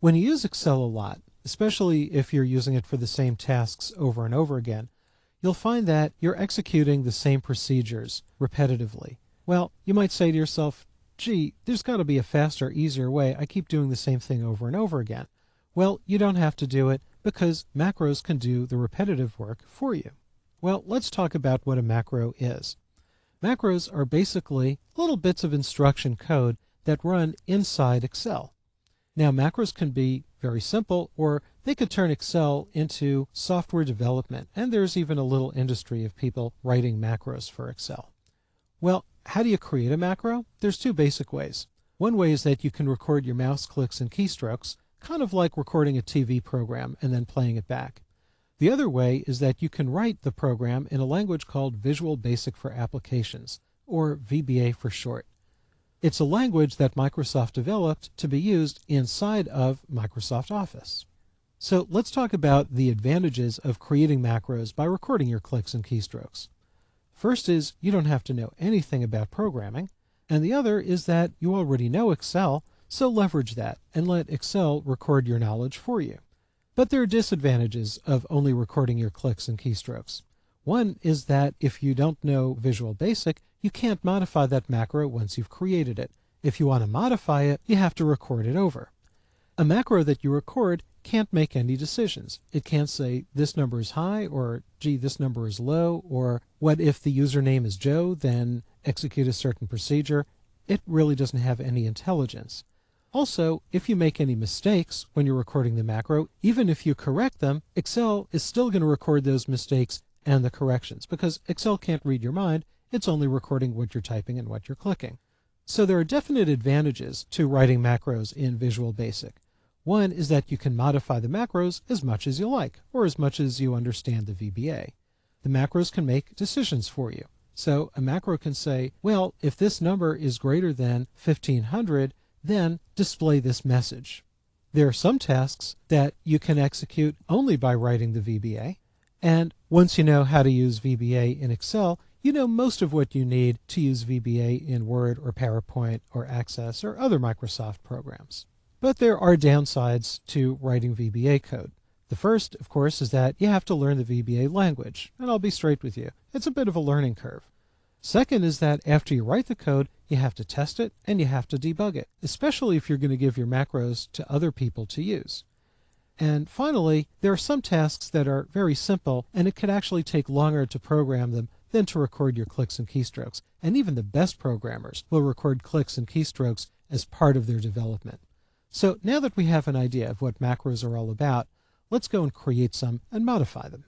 When you use Excel a lot, especially if you're using it for the same tasks over and over again, you'll find that you're executing the same procedures repetitively. Well, you might say to yourself, gee, there's got to be a faster, easier way. I keep doing the same thing over and over again. Well, you don't have to do it because macros can do the repetitive work for you. Well, let's talk about what a macro is. Macros are basically little bits of instruction code that run inside Excel. Now, macros can be very simple, or they could turn Excel into software development, and there's even a little industry of people writing macros for Excel. Well, how do you create a macro? There's two basic ways. One way is that you can record your mouse clicks and keystrokes, kind of like recording a TV program and then playing it back. The other way is that you can write the program in a language called Visual Basic for Applications, or VBA for short. It's a language that Microsoft developed to be used inside of Microsoft Office. So let's talk about the advantages of creating macros by recording your clicks and keystrokes. First is you don't have to know anything about programming, and the other is that you already know Excel, so leverage that and let Excel record your knowledge for you. But there are disadvantages of only recording your clicks and keystrokes. One is that if you don't know Visual Basic, you can't modify that macro once you've created it. If you want to modify it, you have to record it over. A macro that you record can't make any decisions. It can't say this number is high, or gee, this number is low, or what if the username is Joe, then execute a certain procedure. It really doesn't have any intelligence. Also, if you make any mistakes when you're recording the macro, even if you correct them, Excel is still going to record those mistakes and the corrections, because Excel can't read your mind. It's only recording what you're typing and what you're clicking. So there are definite advantages to writing macros in Visual Basic. One is that you can modify the macros as much as you like, or as much as you understand the VBA. The macros can make decisions for you. So a macro can say, well, if this number is greater than 1500, then display this message. There are some tasks that you can execute only by writing the VBA, and once you know how to use VBA in Excel, you know most of what you need to use VBA in Word or PowerPoint or Access or other Microsoft programs. But there are downsides to writing VBA code. The first, of course, is that you have to learn the VBA language, and I'll be straight with you. It's a bit of a learning curve. Second is that after you write the code, you have to test it and you have to debug it, especially if you're going to give your macros to other people to use. And finally, there are some tasks that are very simple, and it can actually take longer to program them than to record your clicks and keystrokes. And even the best programmers will record clicks and keystrokes as part of their development. So now that we have an idea of what macros are all about, let's go and create some and modify them.